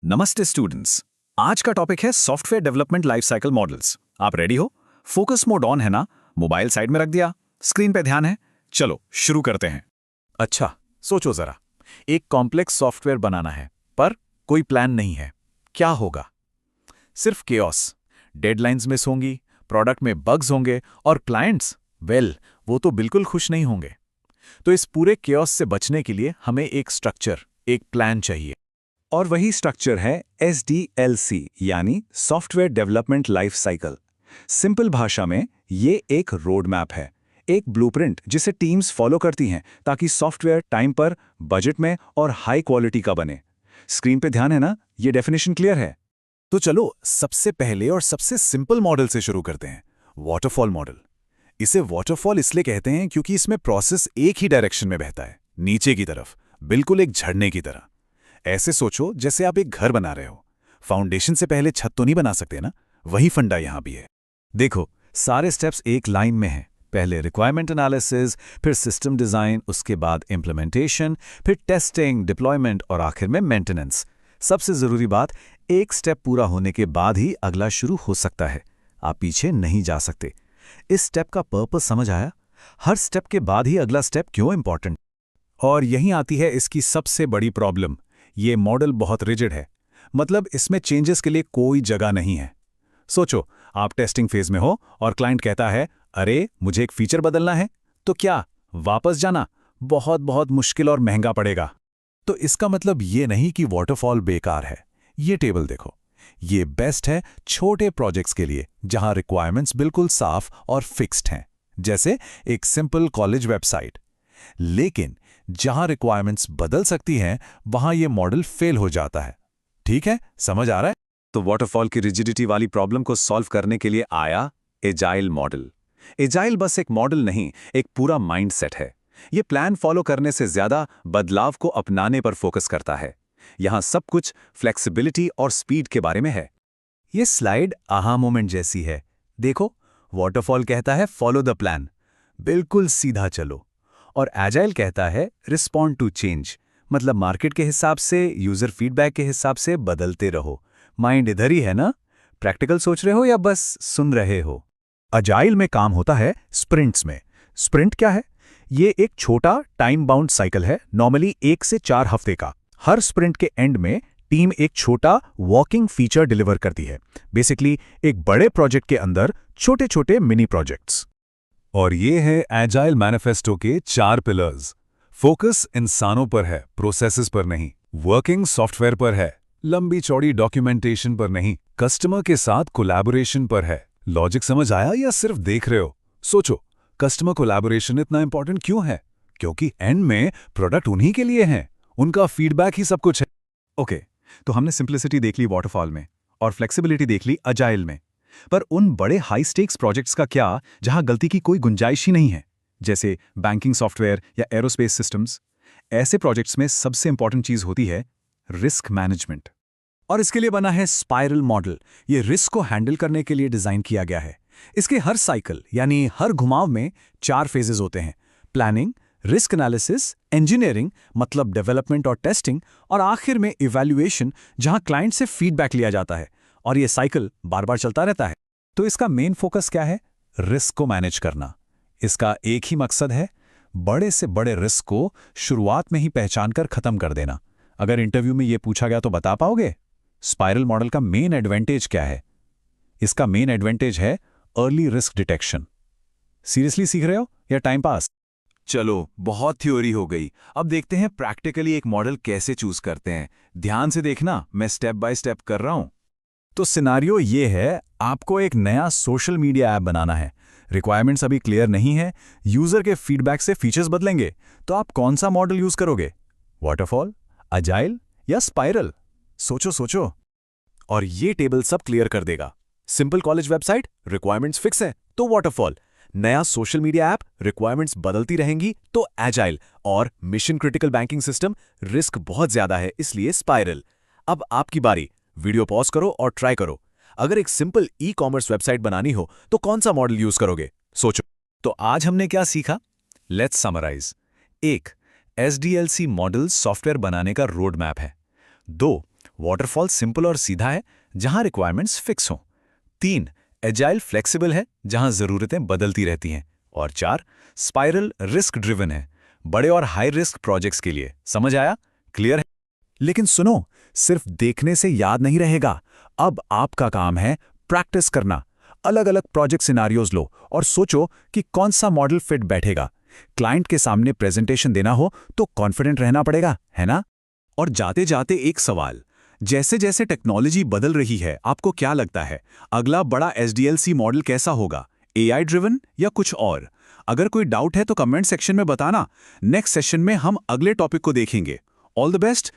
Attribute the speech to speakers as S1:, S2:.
S1: नमस्ते स्टूडेंट्स। आज का टॉपिक है software development life cycle models. आप रेडी हो? फोकस मोड ऑन है ना? मोबाइल साइड में रख दिया, स्क्रीन पे ध्यान है। चलो शुरू करते हैं।
S2: अच्छा, सोचो जरा। एक कॉम्प्लेक्स सॉफ्टवेयर बनाना है, पर कोई प्लान नहीं है। क्या होगा? सिर्फ केओस। डेडलाइंस मिस होंगी, प्रोडक्ट में बग्स होंगे और क्लाइंट्स, वो तो बिल्कुल खुश नहीं होंगे। तो इस पूरे केओस से बचने के लिए हमें एक स्ट्रक्चर, एक प्लान चाहिए।
S3: और वही स्ट्रक्चर है SDLC यानी software development life cycle. Simple भाषा में ये एक रोड मैप है, एक ब्लूप्रिंट जिसे टीम्स फॉलो करती हैं ताकि सॉफ्टवेयर टाइम पर, बजट में और हाई क्वालिटी का बने। स्क्रीन पे ध्यान है ना? ये डेफिनेशन क्लियर है।
S2: तो चलो सबसे पहले और सबसे सिंपल मॉडल से शुरू करते हैं, वाटरफॉल मॉडल। इसे वाटरफॉल इसलिए कहते हैं क्योंकि इसमें प्रोसेस एक ही डायरेक्शन में बहता है, नीचे की तरफ, बिल्कुल एक झरने की तरह। ऐसे सोचो जैसे आप एक घर बना रहे हो। फाउंडेशन से पहले छत तो नहीं बना सकते ना, वही फंडा यहां भी है। देखो, सारे स्टेप्स एक लाइन में हैं। पहले रिक्वायरमेंट एनालिसिस, फिर सिस्टम डिजाइन, उसके बाद इंप्लीमेंटेशन, फिर टेस्टिंग, डिप्लॉयमेंट और आखिर में मेंटेनेंस। सबसे जरूरी बात, एक स्टेप पूरा होने के बाद ही अगला शुरू हो सकता है। आप पीछे नहीं जा सकते। इस स्टेप का पर्पस समझ आया? हर स्टेप के बाद ही अगला स्टेप क्यों इंपॉर्टेंट?
S1: और यहीं आती है इसकी सबसे बड़ी प्रॉब्लम। ये मॉडल बहुत रिजिड है, मतलब इसमें चेंजेस के लिए कोई जगह नहीं है। सोचो, आप टेस्टिंग फेज में हो और क्लाइंट कहता है, अरे मुझे एक फीचर बदलना है, तो क्या वापस जाना बहुत बहुत मुश्किल और महंगा पड़ेगा।
S2: तो इसका मतलब ये नहीं कि वाटरफॉल बेकार है। ये टेबल देखो, ये बेस्ट है छोटे प्रोजेक्ट्स के लिए जहां रिक्वायरमेंट्स बिल्कुल साफ और फिक्स्ड हैं, जैसे एक सिंपल कॉलेज वेबसाइट। लेकिन जहां रिक्वायरमेंट्स बदल सकती हैं, वहां ये मॉडल फेल हो जाता है। ठीक है, समझ आ रहा है?
S3: तो वाटरफॉल की रिजिडिटी वाली प्रॉब्लम को सॉल्व करने के लिए आया एजाइल मॉडल। एजाइल बस एक मॉडल नहीं, एक पूरा माइंडसेट है। ये प्लान फॉलो करने से ज्यादा बदलाव को अपनाने पर फोकस करता है। यहां सब कुछ फ्लेक्सिबिलिटी और स्पीड के बारे में है।
S2: ये स्लाइड आहा मोमेंट जैसी है। देखो, वाटरफॉल कहता है फॉलो द प्लान, बिल्कुल सीधा चलो। और एजाइल कहता है रिस्पॉन्ड टू चेंज, मतलब मार्केट के हिसाब से, यूजर फीडबैक के हिसाब से बदलते रहो। माइंड इधर ही है ना? प्रैक्टिकल सोच रहे हो या बस सुन रहे हो?
S1: अजाइल में काम होता है स्प्रिंट्स में। स्प्रिंट क्या है? ये एक छोटा टाइम बाउंड साइकिल है, नॉर्मली 1 से 4 हफ्ते का। हर स्प्रिंट के एंड में टीम एक छोटा वॉकिंग फीचर डिलीवर करती है। बेसिकली एक बड़े प्रोजेक्ट के अंदर छोटे छोटे मिनी प्रोजेक्ट्स।
S4: और ये है एजाइल मैनिफेस्टो के 4 पिलर्स। फोकस इंसानों पर है, प्रोसेसेस पर नहीं। वर्किंग सॉफ्टवेयर पर है, लंबी चौड़ी डॉक्यूमेंटेशन पर नहीं। कस्टमर के साथ कोलैबोरेशन पर है। लॉजिक समझ आया या सिर्फ देख रहे हो? सोचो, कस्टमर कोलैबोरेशन इतना इंपॉर्टेंट क्यों है? क्योंकि एंड में प्रोडक्ट उन्हीं के लिए है, उनका फीडबैक ही सब कुछ है।
S3: ओके, तो हमने सिंप्लिसिटी देख ली वाटरफॉल में और फ्लेक्सिबिलिटी देख ली अजाइल में। पर उन बड़े हाई स्टेक्स प्रोजेक्ट्स का क्या जहां गलती की कोई गुंजाइश ही नहीं है, जैसे बैंकिंग सॉफ्टवेयर या एरोस्पेस सिस्टम्स? ऐसे प्रोजेक्ट्स में सबसे इंपॉर्टेंट चीज होती है रिस्क मैनेजमेंट।
S1: और इसके लिए बना है स्पाइरल मॉडल। ये रिस्क को हैंडल करने के लिए डिजाइन किया गया है। इसके हर साइकिल यानी हर घुमाव में 4 फेजेस होते हैं: प्लानिंग, रिस्क एनालिसिस, इंजीनियरिंग मतलब डेवलपमेंट और टेस्टिंग, और आखिर में इवैल्यूएशन जहां क्लाइंट से फीडबैक लिया जाता है। और ये साइकिल बार बार चलता रहता है। तो इसका मेन फोकस क्या है? रिस्क को मैनेज करना। इसका एक ही मकसद है, बड़े से बड़े रिस्क को शुरुआत में ही पहचान कर खत्म कर देना। अगर इंटरव्यू में ये पूछा गया तो बता पाओगे? स्पाइरल मॉडल का मेन एडवांटेज क्या है? इसका मेन एडवांटेज है अर्ली रिस्क डिटेक्शन। सीरियसली सीख रहे हो या टाइम पास?
S2: चलो, बहुत थ्योरी हो गई। अब देखते हैं प्रैक्टिकली एक मॉडल कैसे चूज करते हैं। ध्यान से देखना, मैं स्टेप बाय स्टेप कर रहा हूं।
S1: तो सिनारियो ये है, आपको एक नया सोशल मीडिया ऐप बनाना है। रिक्वायरमेंट्स अभी क्लियर नहीं है, यूजर के फीडबैक से फीचर्स बदलेंगे। तो आप कौन सा मॉडल यूज करोगे? वाटरफॉल, अजाइल या स्पाइरल? सोचो सोचो। और ये टेबल सब क्लियर कर देगा। Simple college website, requirements fix है तो वाटरफॉल। नया सोशल मीडिया ऐप, रिक्वायरमेंट्स बदलती रहेंगी तो एजाइल। और mission critical banking system, risk बहुत ज्यादा है इसलिए स्पाइरल। अब आपकी बारी। वीडियो पॉज करो और ट्राई करो। अगर एक सिंपल ई कॉमर्स वेबसाइट बनानी हो तो कौन सा मॉडल यूज करोगे? सोचो। तो आज हमने क्या सीखा? Let's summarize. 1. SDLC model software बनाने का रोड मैप है। 2.
S2: वाटरफॉल सिंपल और सीधा है, जहां रिक्वायरमेंट्स फिक्स हों। 3. एजाइल फ्लेक्सिबल है, जहां जरूरतें बदलती रहती हैं। और 4. स्पाइरल रिस्क ड्रिवन है, बड़े और हाई रिस्क प्रोजेक्ट्स के लिए। समझ आया? क्लियर है?
S3: लेकिन सुनो, सिर्फ देखने से याद नहीं रहेगा। अब आपका काम है प्रैक्टिस करना। अलग अलग प्रोजेक्ट सिनारियोज लो और सोचो कि कौन सा मॉडल फिट बैठेगा। क्लाइंट के सामने प्रेजेंटेशन देना हो तो कॉन्फिडेंट रहना पड़ेगा, है ना?
S1: और जाते जाते एक सवाल, जैसे जैसे टेक्नोलॉजी बदल रही है, आपको क्या लगता है अगला बड़ा SDLC मॉडल कैसा होगा? AI ड्रिवन या कुछ और? अगर कोई डाउट है तो कमेंट सेक्शन में बताना। नेक्स्ट सेशन में हम अगले टॉपिक को देखेंगे। All the best.